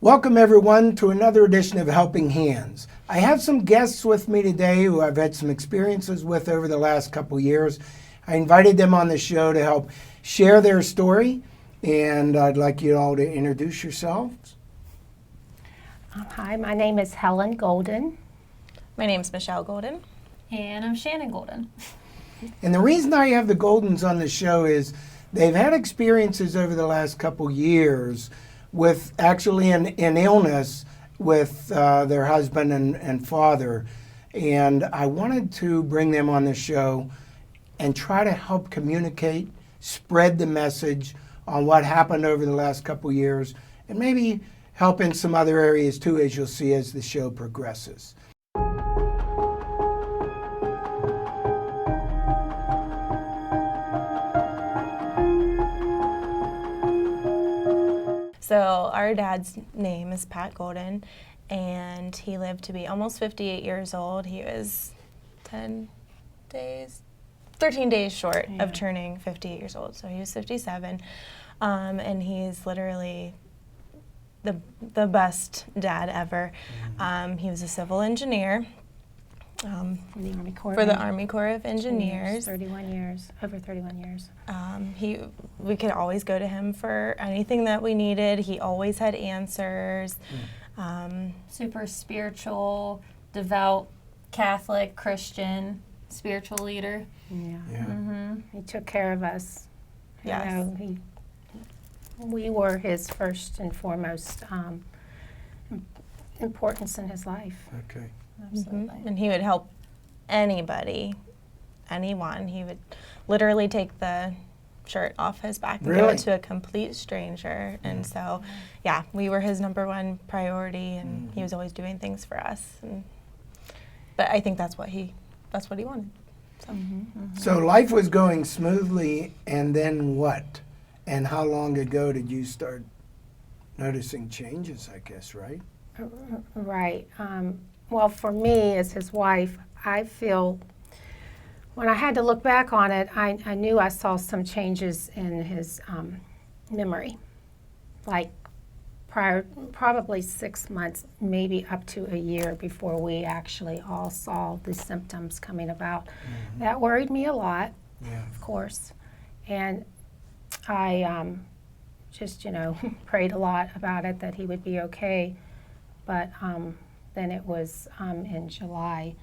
Welcome everyone to another edition of Helping Hands. I have some guests with me today who I've had some experiences with over the last couple years. I invited them on the show to help share their story, and I'd like you all to introduce yourselves. Hi, my name is Helen Golden. My name's Michelle Golden. And I'm Shannon Golden. And the reason I have the Goldens on the show is they've had experiences over the last couple years with actually an illness with their husband and father. And I wanted to bring them on the show and try to help communicate, spread the message on what happened over the last couple years, and maybe help in some other areas too, as you'll see as the show progresses. So our dad's name is Pat Golden, and he lived to be almost 58 years old. He was 13 days short of turning 58 years old. So he was 57, and he's literally the best dad ever. He was a civil engineer. For the Army Corps of Engineers. 31 years, over 31 years. We could always go to him for anything that we needed. He always had answers. Super spiritual, devout, Catholic, Christian, spiritual leader. Yeah. He took care of us. Yes. You know, we were his first and foremost importance in his life. Okay. Absolutely. And he would help anyone. He would literally take the shirt off his back and give Really? it to a complete stranger. And so, yeah, we were his number one priority, and he was always doing things for us. But I think that's what he wanted. So. So life was going smoothly, and then what? And how long ago did you start noticing changes, I guess, right? Right. Well, for me, as his wife, I feel when I had to look back on it, I knew I saw some changes in his memory, like probably 6 months, maybe up to a year before we actually all saw the symptoms coming about. That worried me a lot, of course, and I just, prayed a lot about it, that he would be okay, but then it was in July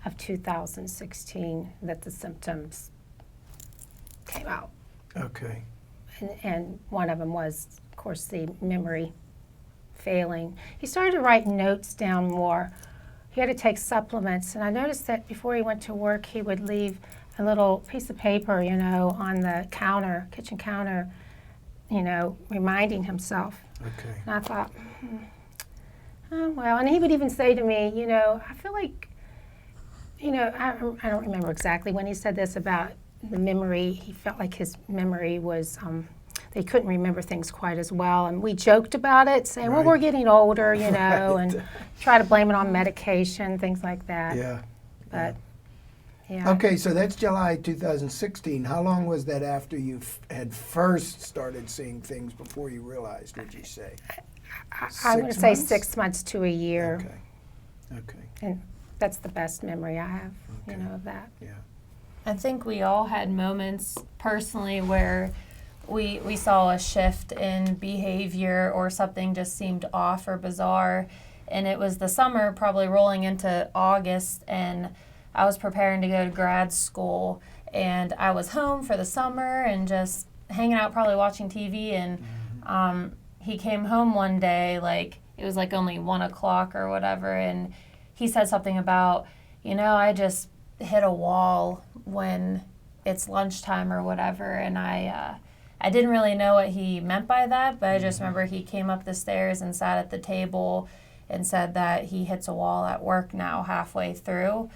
of 2016 that the symptoms came out. Okay. And one of them was, of course, the memory failing. He started writing notes down more. He had to take supplements, and I noticed that before he went to work, he would leave a little piece of paper, on the counter, kitchen counter, reminding himself. Okay. And I thought, oh, well, and he would even say to me, I feel like, I don't remember exactly when he said this about the memory. He felt like his memory was, they couldn't remember things quite as well. And we joked about it, saying, well, we're getting older, and try to blame it on medication, things like that. Yeah. But, yeah. Okay, so that's July 2016. How long was that after you had first started seeing things before you realized, would you say? I'm going to say months? 6 months to a year. Okay. And that's the best memory I have, Okay. of that. Yeah. I think we all had moments personally where we saw a shift in behavior or something just seemed off or bizarre. And it was the summer, probably rolling into August, and I was preparing to go to grad school. And I was home for the summer and just hanging out, probably watching TV. And he came home one day, it was only 1 o'clock or whatever, and he said something about, I just hit a wall when it's lunchtime or whatever, and I didn't really know what he meant by that, but I just remember he came up the stairs and sat at the table and said that he hits a wall at work now halfway through.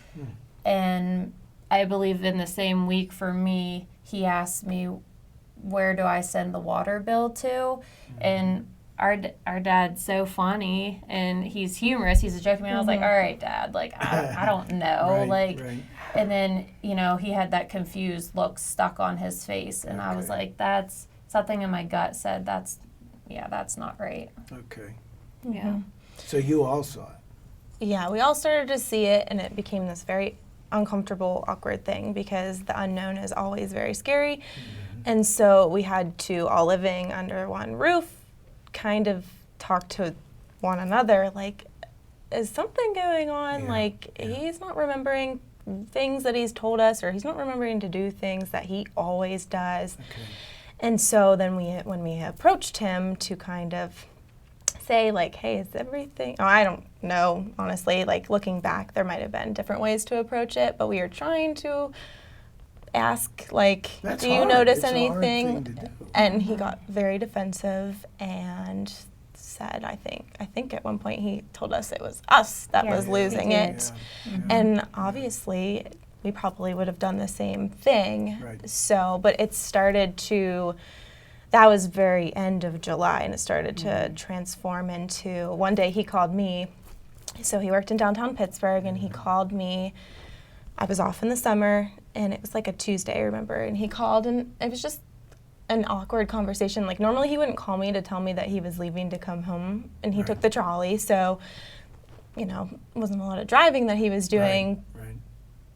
And I believe in the same week for me, he asked me, where do I send the water bill to? And our dad's so funny, and he's humorous. He's a joking man. I was like, all right, Dad, I don't know. Right. And then, he had that confused look stuck on his face. And I was like, that's something in my gut said, that's not right. Okay. Yeah. So you all saw it. Yeah, we all started to see it, and it became this very uncomfortable, awkward thing because the unknown is always very scary. And so we had to, all living under one roof, kind of talk to one another like, is something going on? Yeah, Like, yeah. he's not remembering things that he's told us, or he's not remembering to do things that he always does. Okay. And so then when we approached him to kind of say like, hey, is everything, oh, I don't know, honestly, like looking back, there might have been different ways to approach it, but we were trying to ask like, That's do you hard. notice It's a hard anything? thing to do. And he got very defensive and said, I think at one point he told us it was us that Yeah, was he losing did. it. Yeah. And obviously, we probably would have done the same thing. Right. So, but it started to, that was very end of July, and it started to transform into, one day he called me. So he worked in downtown Pittsburgh, and he called me. I was off in the summer, and it was like a Tuesday, I remember. And he called, and it was just an awkward conversation. Like, normally he wouldn't call me to tell me that he was leaving to come home, and he took the trolley. So, you know, wasn't a lot of driving that he was doing. Right.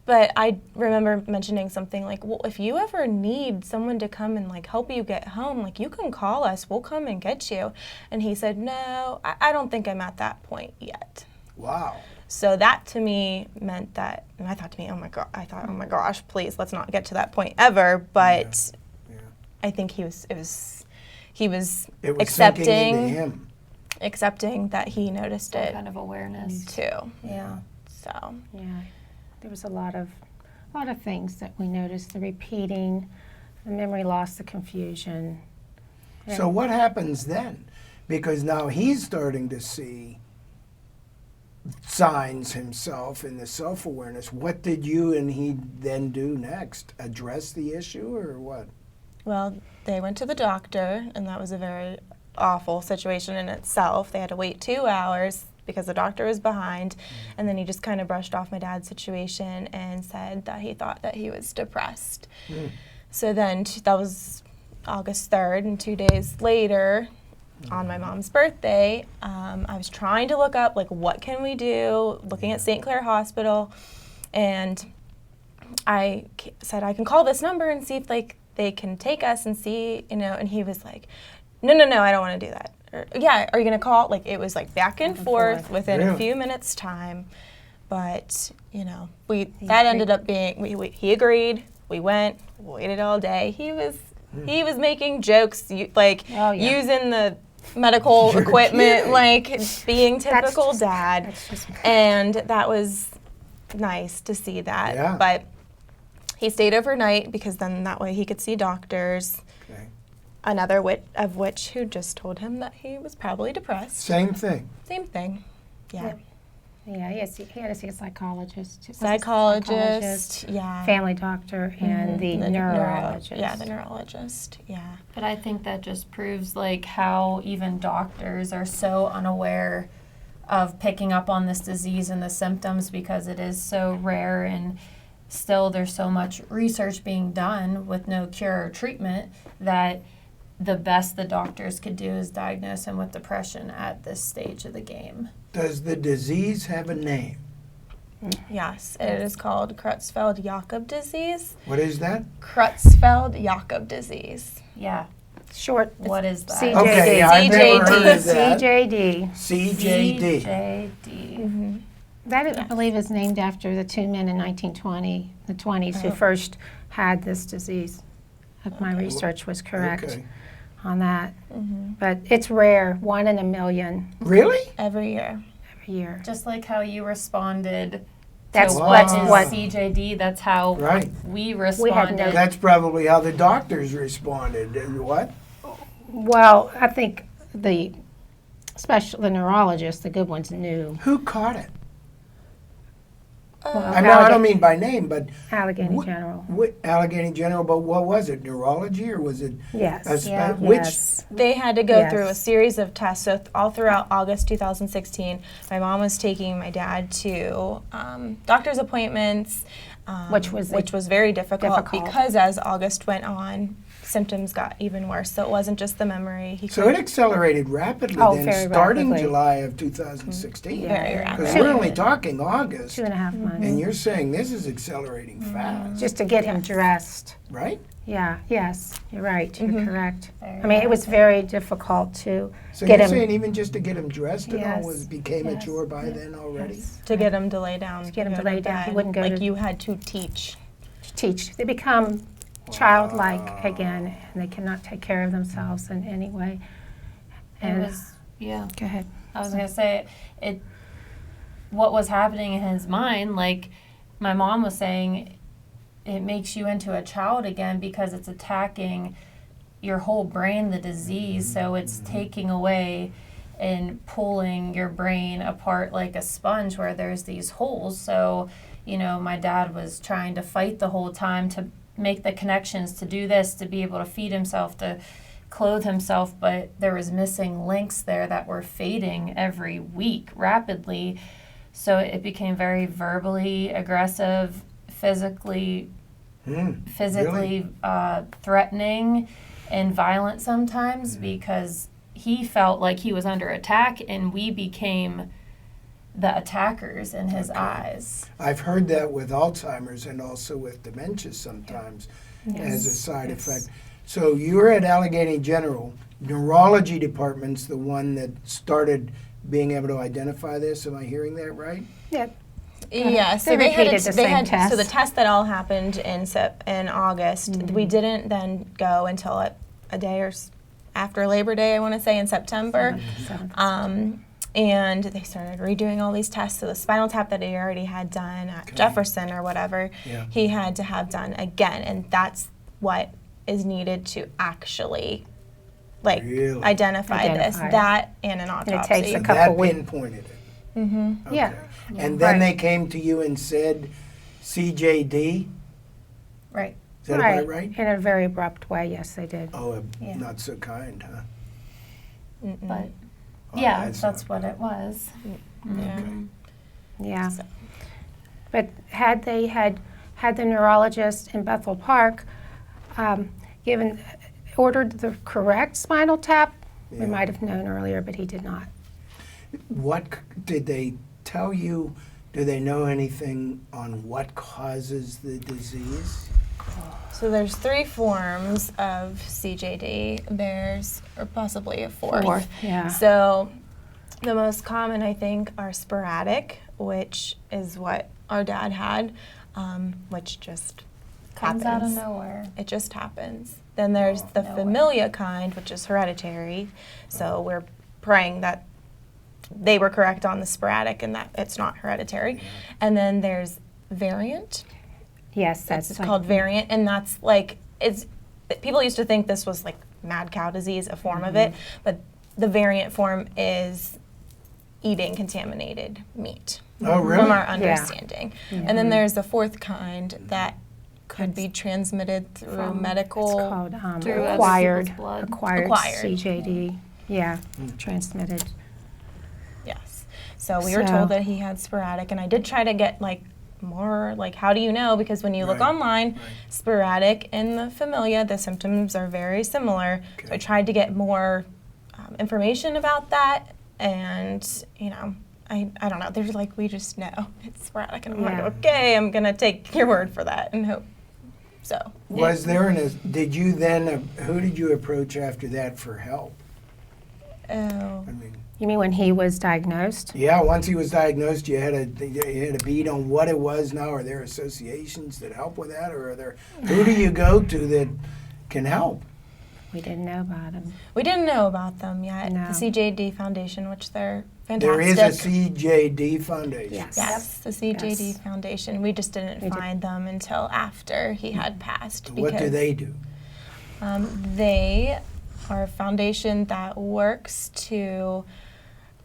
But I remember mentioning something like, well, if you ever need someone to come and like help you get home, like you can call us, we'll come and get you. And he said, no, I don't think I'm at that point yet. Wow. So that to me meant that, and I thought to me, oh my gosh, please, let's not get to that point ever. But Yeah. I think he was It was sinking into accepting him. that he noticed Some it kind of awareness. too. Yeah. So Yeah, there was a lot of things that we noticed: the repeating, the memory loss, the confusion. So what happens then? Because now he's starting to see signs himself in the self-awareness. What did you and he then do next? Address the issue or what? well, they went to the doctor, and that was a very awful situation in itself. They had to wait 2 hours because the doctor was behind, and then he just kind of brushed off my dad's situation and said that he thought that he was depressed. So then that was August 3rd, and 2 days later, on my mom's birthday, I was trying to look up, like, what can we do, looking at St. Clair Hospital, and I said, I can call this number and see if, like, they can take us and see, you know, and he was like, no, I don't want to do that. Or, yeah, are you going to call? Like, it was, like, back and forth within a Really? few minutes' time, but, you know, that ended up being, he agreed, we went, waited all day. He was making jokes, Oh, yeah. using the medical You're equipment, kidding. like being typical just- dad. That's just And that was nice to see that. Yeah. But he stayed overnight because then that way he could see doctors. Okay. Another of which who just told him that he was probably depressed. Same thing. Same thing. Yeah. Yeah, he had to see a psychologist. Psychologist. Yeah. Family doctor, and the neurologist. Yeah, the neurologist. Yeah. But I think that just proves like how even doctors are so unaware of picking up on this disease and the symptoms because it is so rare, and still there's so much research being done with no cure or treatment that the best the doctors could do is diagnose him with depression at this stage of the game. Does the disease have a name? Yes, it is called Creutzfeldt-Jakob disease. What is that? Creutzfeldt-Jakob disease. Yeah. Short. What is that? CJD. Okay, yeah, I've never heard of that. CJD. CJD. CJD. That, I believe, is named after the two men in the 20s, who first had this disease. If my research was correct Okay. on that. But it's rare, 1 in a million Really? Every year. every year. Just like how you responded That's to what- what is CJD, that's how Right. we responded. no- That's probably how the doctors responded. What? Well, I think the neurologists, the good ones, knew. Who caught it? Well, I know I don't mean by name, but Allegheny What- General. Allegheny General. But what was it? Neurology or was it? Yes. a spe- Yeah. Which? Yes. They had to go Yes. through a series of tests. So all throughout August 2016, my mom was taking my dad to doctor's appointments, Which was very difficult difficult. because as August went on, symptoms got even worse. So it wasn't just the memory. He So it accelerated rapidly Oh, then, very starting rapidly. July of 2016. Very Because rapid. we're only talking August, 2.5 months. and you're saying this is accelerating fast, Just to get him dressed. right? Yeah, yes, you're right, you're correct. Very I mean, it was very difficult to So get you're him. saying even just to get him dressed and all Yes. became a Yes. chore by then already? Yes. to get him to lay down. To get him go to lay down. He bed. wouldn't go like to- you had to teach. Teach. They become childlike again, and they cannot take care of themselves in any way. It was, yeah. Go ahead. I was gonna say it. What was happening in his mind, like my mom was saying, it makes you into a child again because it's attacking your whole brain, the disease. So it's taking away and pulling your brain apart like a sponge where there's these holes. So, you know, my dad was trying to fight the whole time to make the connections, to do this, to be able to feed himself, to clothe himself, but there was missing links there that were fading every week rapidly. So it became very verbally aggressive, physically Really? threatening and violent sometimes because he felt like he was under attack and we became the attackers in his eyes. I've heard that with Alzheimer's and also with dementia sometimes as a side effect. So you're at Allegheny General. Neurology department's the one that started being able to identify this. Am I hearing that right? Yeah. Yeah, so They they had repeated the they same had so the test. test that all happened in August. We didn't then go until a day or after Labor Day, I want to say in September. And they started redoing all these tests. So the spinal tap that he already had done at Jefferson or whatever, Yeah. he had to have done again, and that's what is needed to actually like Really? identify this, Identify it. that and an it autopsy. takes a So couple that weeks. pinpointed it. Okay. Yeah. And then Right. they came to you and said CJD. Right. Is that about right? In a very abrupt way, yes, they did. Oh, Yeah. not so kind, huh? But Oh, yeah, that's that's not what it was. Yeah. Okay. Yeah. So- But had they had the neurologist in Bethel Park ordered the correct spinal tap, Yeah. we might have known earlier, but he did not. What did they tell you? Do they know anything on what causes the disease? So there's 3 forms of CJD. There's, or possibly a fourth. Yeah. So the most common, I think, are sporadic, which is what our dad had, which just Comes happens. out of nowhere. It just happens. Then there's the nowhere. familia kind, which is hereditary. So we're praying that they were correct on the sporadic and that it's not hereditary. And then there's variant. Yes, that's It's like- called variant, and that's like people used to think this was like mad cow disease, a form of it, but the variant form is eating contaminated meat. Oh, really? From our understanding. And then there's the fourth kind that could be transmitted through It's medical. called Through other acquired people's blood. Acquired. CJD. Yeah, transmitted. Yes. So we were So- told that he had sporadic, and I did try to get like more like how do you know, because when you look Right, online, sporadic and the familia, the symptoms are very similar. So I tried to get more information about that, and you know, I don't know, they're like, we just know it's sporadic, and I'm Yeah. like, okay, I'm gonna take your word for that and hope so. Was there did you then, who did you approach after that for help? Oh. I mean, You mean when he was diagnosed? yeah, once he was diagnosed, you had a beat on what it was now. Are there associations that help with that, or who do you go to that can help? We didn't know about him. We didn't know about them yet. No. The CJD Foundation, which they're There fantastic. is a CJD Foundation. Yes. Yes, the CJD Yes. Foundation. We just didn't We did- find them until after he had passed. What do they do? They are a foundation that works to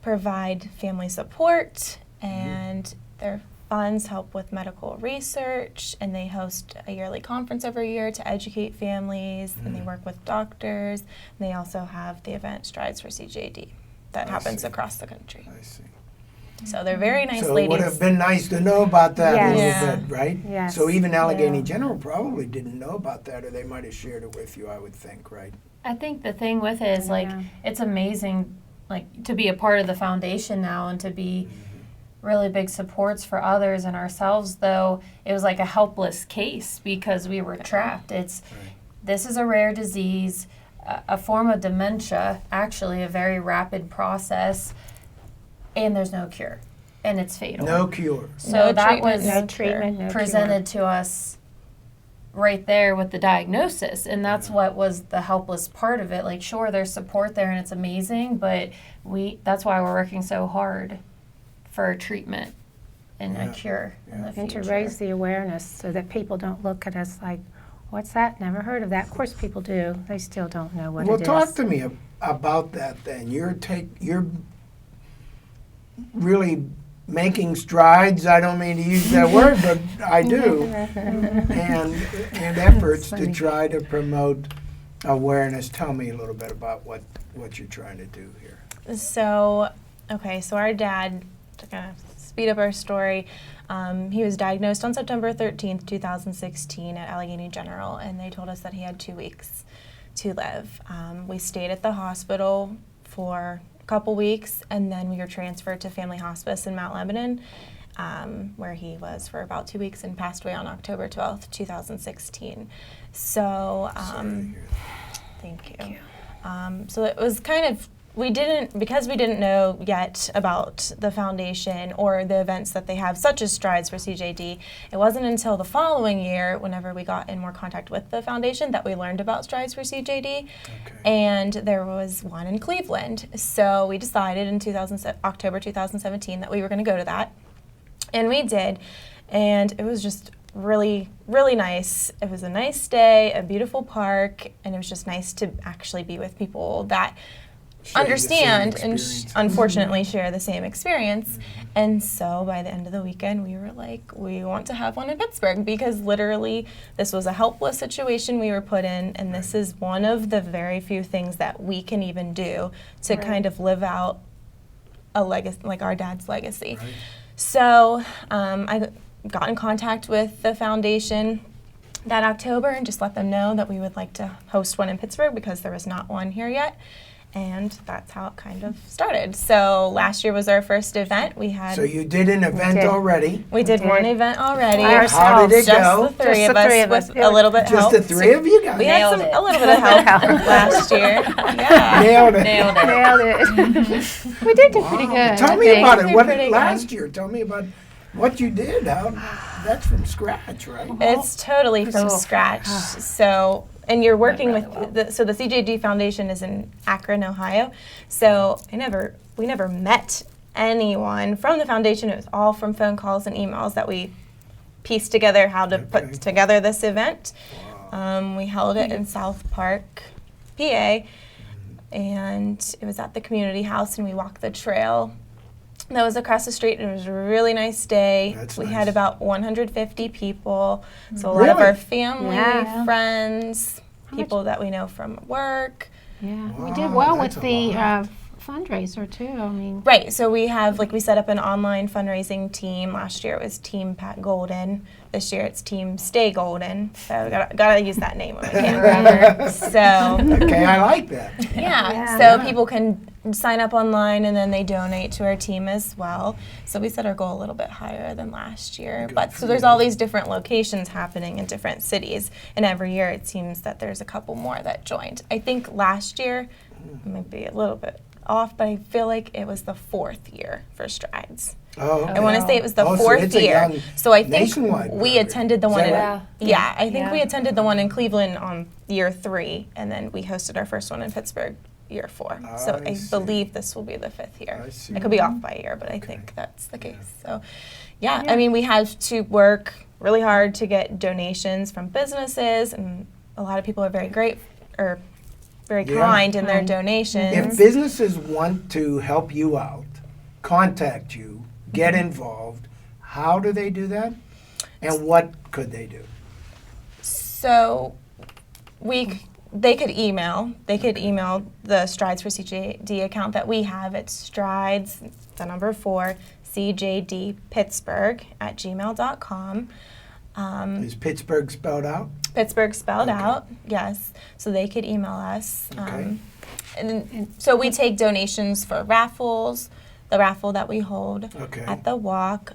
provide family support, and their funds help with medical research, and they host a yearly conference every year to educate families, and they work with doctors. And they also have the event Strides for CJD that I happens see. across the country. I see. So they're very nice So it ladies. would have been nice to know about that a Yes. little bit, right? Yes. So even Allegheny Yeah. General probably didn't know about that, or they might have shared it with you, I would think, right? I think the thing with it is like Yeah. it's amazing like to be a part of the foundation now and to be really big supports for others and ourselves, though it was like a helpless case because we were trapped. This is a rare disease, a form of dementia, actually a very rapid process, and there's no cure, and it's fatal. No cure. So No that treatment, was no No treatment, no presented to us right there with the diagnosis, and that's what was the helpless part of it. Like, sure, there's support there and it's amazing, but that's why we're working so hard for a treatment and Yeah. a cure in the And future. to raise the awareness so that people don't look at us like, what's that? Never heard of that. Of course people do. They still don't know what Well, it is. talk to me about that then. You're really making strides. I don't mean to use that word, but I do. and efforts to funny. try to promote awareness. Tell me a little bit about what you're trying to do here. So, okay, so our dad, to kind of speed up our story, he was diagnosed on September 13th, 2016 at Allegheny General, and they told us that he had 2 weeks to live. We stayed at the hospital for a couple weeks, and then we were transferred to Family Hospice in Mount Lebanon, where he was for about 2 weeks and passed away on October 12th, 2016. So, Sorry to hear that. thank you. So it was kind of, because we didn't know yet about the foundation or the events that they have, such as Strides for CJD, it wasn't until the following year, whenever we got in more contact with the foundation, that we learned about Strides for CJD. Okay. And there was one in Cleveland. So we decided in October 2017 that we were going to go to that. And we did. And it was just really, really nice. It was a nice day, a beautiful park, and it was just nice to actually be with people that Share the same understand and experience. unfortunately share the same experience. And so by the end of the weekend, we were like, we want to have one in Pittsburgh, because literally this was a helpless situation we were put in, and this is one of the very few things that we can even do to Right. kind of live out a legacy, like our dad's legacy. Right. So I got in contact with the foundation that October and just let them know that we would like to host one in Pittsburgh because there was not one here yet. And that's how it kind of started. So last year was our first event. We had So you did an event did. already. we did did. one event already. By How did it Just go? the three Just of the us three of us. with a little bit of Just help. the three of you guys. We had Nailed it. a little bit of help last year. Yeah. Nailed it. Nailed it. Nailed it. We did do pretty good. Tell I me think. about it. They're What pretty good. last year? Tell me about what you did. That's from scratch, right? It's totally from Cool. scratch. So, and you're working really with the CJD Foundation is in Akron, Ohio. So we never met anyone from the foundation. It was all from phone calls and emails that we pieced together how to Okay. put together this event. Wow. We held it in South Park, PA, and it was at the community house, and we walked the trail that was across the street, and it was a really nice day. That's We nice. had about 150 people, so a lot of Really? our family, Yeah. friends, much- people that we know from work. Yeah, we Wow, did well that's with a the lot. fundraiser too. I mean, Right, so we have, we set up an online fundraising team. Last year it was Team Pat Golden. This year it's Team Stay Golden. So we gotta use that name when we can remember. So, Okay, I like that. yeah, Yeah. so Yeah. people can sign up online and then they donate to our team as well. So we set our goal a little bit higher than last year. Good But for so there's you. all these different locations happening in different cities, and every year it seems that there's a couple more that joined. I think last year, I might be a little bit off, but I feel like it was the 4th year for Strides. Oh, okay. I want to say it was the Oh, so 4th it's a year. young So I think nationwide we program. attended the Is one that in right? yeah, I think we Yeah. attended the one in Cleveland on year 3, and then we hosted our first one in Pittsburgh year 4. So I I see. believe this will be the 5th year. I see. I could be off by a year, but I Okay. think that's the case. So yeah, I mean, we had to work really hard to get donations from businesses, and a lot of people are very great or very Yeah. kind in their Kind. donations. If businesses want to help you out, contact you, get involved, how do they do that? And what could they do? So we they could email. They could email the Strides for CJD account that we have. It's strides, the number 4, cjdpittsburgh@gmail.com. Is Pittsburgh spelled out? Pittsburgh spelled Okay. out, yes. So they could email us. Okay. And so we take donations for raffles, the raffle that we hold Okay. at the walk,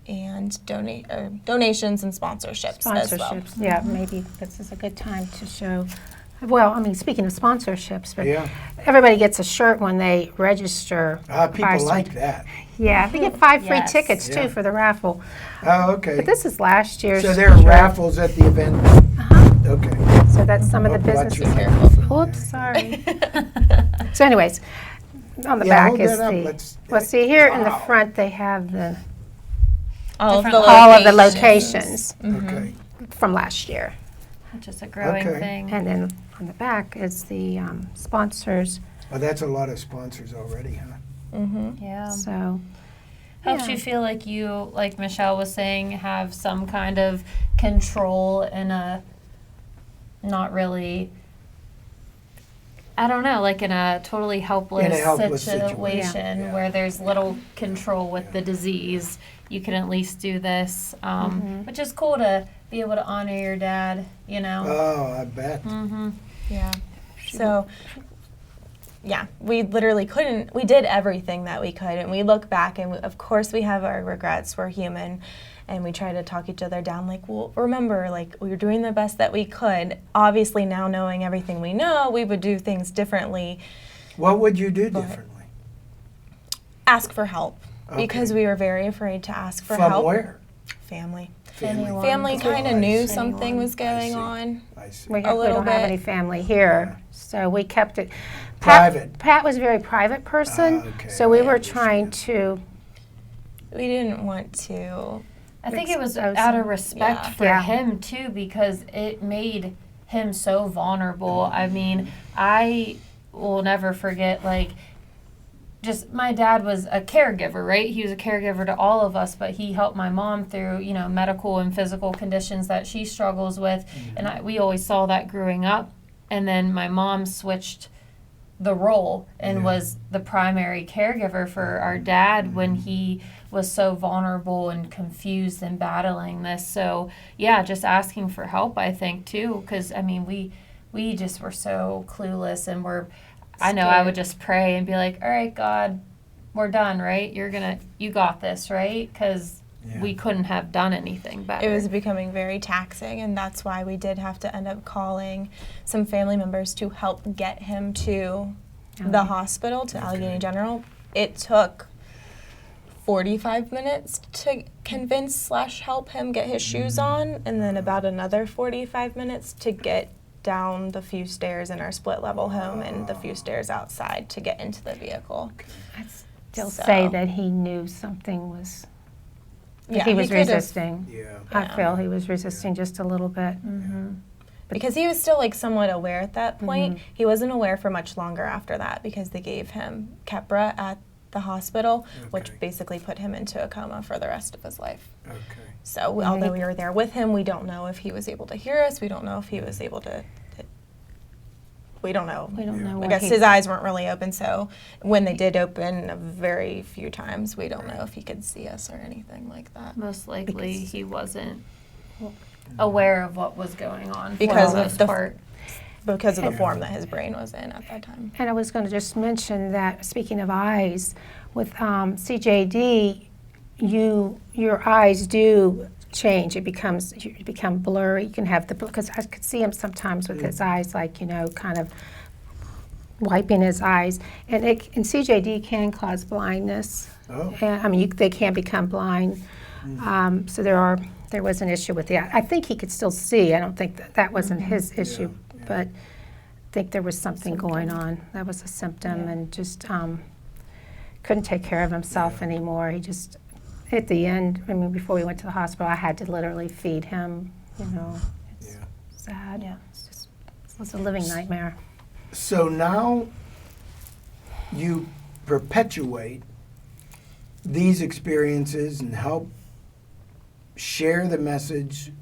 and donations and sponsorships as well. Sponsorships, yeah, maybe this is a good time to show. Well, I mean, speaking of sponsorships, but Yeah. everybody gets a shirt when they register. People Buy like some- that. Yeah, they get 5 free Yes. tickets too Yeah. for the raffle. Oh, okay. But this is last year's. So there are shirt. raffles at the event? Okay. So that's some of the Watch businesses. your Careful. microphone Oops, there. sorry. So anyways, on the Yeah, back hold is that up. the, Let's- well, see here in the Wow. front, they have the, All of the all of the locations. locations Okay. from last year. Just a growing Okay. thing. And then on the back is the sponsors, Well, that's a lot of sponsors already, huh? Yeah. so. Helps Yeah. you feel like you, like Michelle was saying, have some kind of control in a not really, I don't know, like in a totally helpless, In a helpless situation situation. Yeah. where there's little control with the disease. You can at least do this, which is cool to be able to honor your dad, you know. Oh, I bet. Yeah. So, yeah, we literally couldn't, we did everything that we could. And we look back and of course we have our regrets. We're human. And we try to talk each other down like, well, remember, like, we were doing the best that we could. Obviously, now knowing everything we know, we would do things differently. What would you do differently? Ask for help. Okay. Because we were very afraid to ask for From help. where? Family. Anyone. Family Oh, kind I of knew see. something was I going see. on. I see. We A little don't have bit. any family here, so we kept it. Private. Pat was a very private person, Okay, so we I were trying understand. to, We didn't want to. I think it was Expose out of him. respect Yeah. for Yeah. him too, because it made him so vulnerable. I mean, I will never forget, like, just my dad was a caregiver, right? He was a caregiver to all of us, but he helped my mom through, you know, medical and physical conditions that she struggles with. And we always saw that growing up. And then my mom switched the role and Yeah. was the primary caregiver for our dad when he was so vulnerable and confused and battling this. So yeah, just asking for help, I think too, because I mean we just were so clueless and I know I Scared. would just pray and be like, all right, God, we're done, right? You got this, right? Because Yeah. we couldn't have done anything better. It was becoming very taxing, and that's why we did have to end up calling some family members to help get him to the hospital, to Allegheny General. It took 45 minutes to convince / help him get his shoes on, and then about another 45 minutes to get down the few stairs in our split level home and the few stairs outside to get into the vehicle. still So- say that he knew something was, Yeah, he was could've- resisting. Yeah. I Yeah. feel he was resisting just a little bit. Because he was still like somewhat aware at that point. Mm-hmm. He wasn't aware for much longer after that because they gave him Keppra at the hospital, which Okay. basically put him into a coma for the rest of his life. Okay. So although we were there with him, we don't know if he was able to hear us. We don't know if he was able to. We don't know. We don't Yeah. know I what guess he, his eyes weren't really open, so when they did open, a very few times, we don't know if he could see us or anything like that. Most likely Because- he wasn't aware of what was going on Because for the of most the- part. Because of the Yeah. form that his brain was in at that time. and I was going to just mention that, speaking of eyes, with CJD, your eyes do change. You become blurry. You can have because I could see him sometimes with his eyes, like, kind of wiping his eyes, and CJD can cause blindness. Oh. And, I mean, they can become blind. So there was an issue with that. I think he could still see. I don't think that wasn't his issue, yeah. but I think there was something going on. That was a symptom, and just couldn't take care of himself anymore. He just, at the end, I mean, before we went to the hospital, I had to literally feed him. It's Yeah. sad. Yeah. It was a living nightmare. So now you perpetuate these experiences and help share the message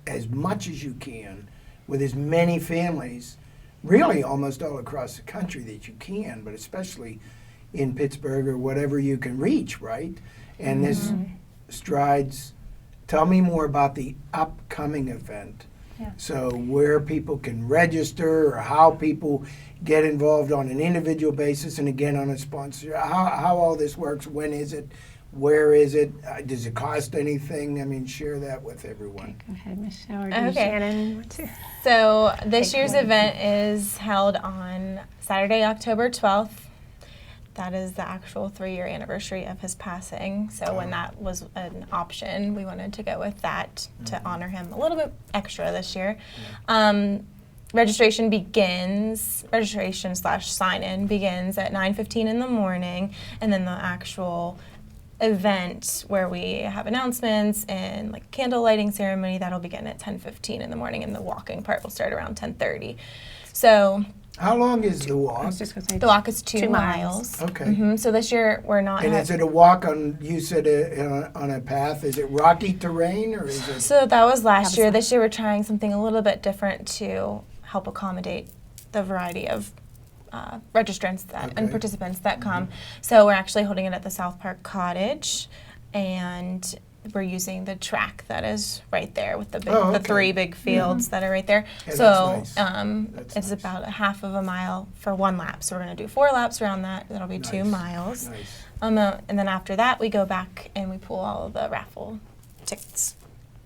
as much as you can with as many families really almost all across the country that you can, but especially in Pittsburgh or whatever you can reach, right? And this Strides, tell me more about the upcoming event. Yeah. So where people can register or how people get involved on an individual basis and again on a sponsor, how all this works, when is it, where is it, does it cost anything? I mean, share that with everyone. Go ahead, Michelle, or do Okay. Shannon want to? So this Take year's one. event is held on Saturday, October 12th. That is the actual 3-year anniversary of his passing. So when that was an option, we wanted to go with that to honor him a little bit extra this year. Registration / sign-in begins at 9:15 in the morning, and then the actual event where we have announcements and like candle lighting ceremony, that'll begin at 10:15 in the morning, and the walking part will start around 10:30. So How long is the I walk? was just going to say. the walk is 2 2 miles. miles. Okay. So this year we're not. And is it a walk on, you said, on a path? Is it rocky terrain or is it? So that was last Have a year. sign. This year we're trying something a little bit different to help accommodate the variety of registrants and Okay. participants that come. So we're actually holding it at the South Park Cottage, and we're using the track that is right there with the big, Oh, the okay. 3 big fields that are right there. Yeah, So that's nice. That's it's nice. about a half of a mile for 1 lap. So we're going to do 4 laps around that. That'll be 2 Nice. miles. Nice. And then after that, we go back and we pull all of the raffle tickets.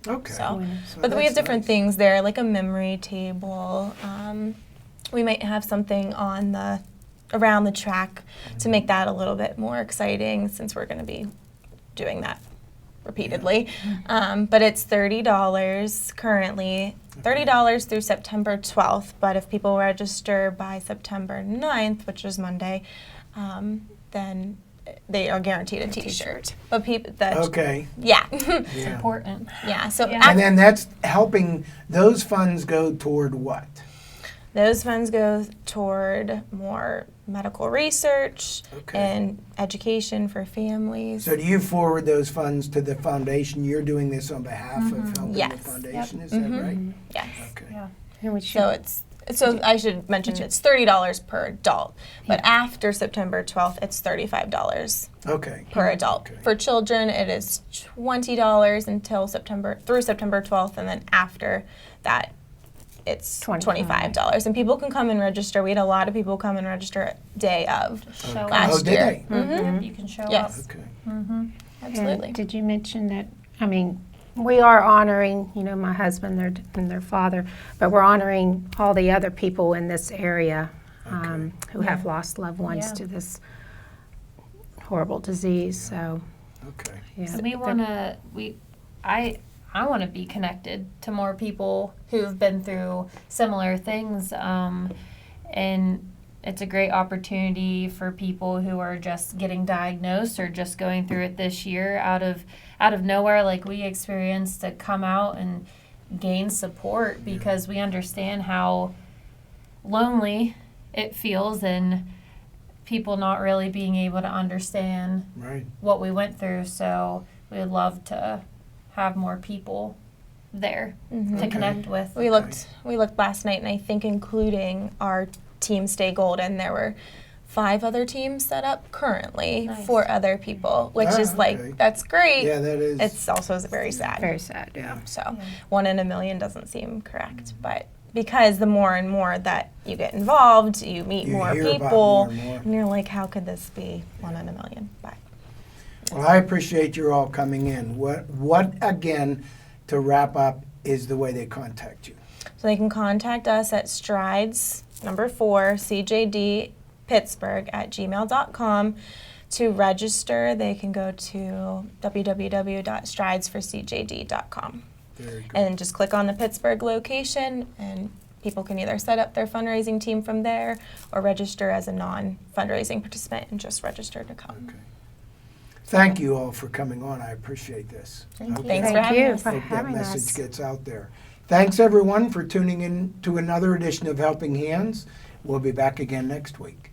Okay. So, Winners. but we have that's different nice. things there, like a memory table. We might have something on around the track to make that a little bit more exciting, since we're going to be doing that repeatedly. But it's $30 currently, $30 through September 12th. But if people register by September 9th, which is Monday, then they are guaranteed a T-shirt. But people that Okay. yeah. Yeah. Important. Yeah, so Yeah. And then that's helping, those funds go toward what? those funds go toward more medical research Okay. and education for families. So do you forward those funds to the foundation? You're doing this on behalf of helping the Yes. foundation, is that right? Yes. Okay. Yeah. And we should, So I should mention it's $30 per adult, but after September 12th, it's $35 Okay. per adult. Okay. For children, it is $20 until through September 12th, and then after that, it's $25. And people can come and register. We had a lot of people come and register day of Show last Oh, did year. they? Mhm. You can show Yes. Okay. Absolutely. And did you mention that, I mean, we are honoring, my husband and their father, but we're honoring all the other people in this area who have lost loved ones Yeah. to this horrible disease. So, Okay. yeah. So we want to I want to be connected to more people who've been through similar things, and it's a great opportunity for people who are just getting diagnosed or just going through it this year out of nowhere, like we experienced, to come out and gain support, because we understand how lonely it feels, and people not really being able to understand Right. what we went through. So we would love to have more people there to Okay. connect with. We looked last night, and I think including our team Stay Golden, there were 5 other teams set up currently Nice. for other people, which Ah, is like, okay. that's great. Yeah, that is. It's also very sad. Very sad, yeah. So 1 in a million doesn't seem correct, but because the more and more that you get involved, you meet You more hear about people, more and more. and you're like, how could this be 1 in a million? But Well, I appreciate you all coming in. What again, to wrap up, is the way they contact you? so they can contact us at strides4cjdpittsburgh@gmail.com. To register, they can go to www.stridesforcjd.com Very good. and just click on the Pittsburgh location, and people can either set up their fundraising team from there or register as a non-fundraising participant and just register to come. Okay. Thank you all for coming on. I appreciate this. Thank you. Okay. Thanks for Thank having you us. for Hope that having message us. gets out there. Thanks everyone for tuning in to another edition of Helping Hands. We'll be back again next week.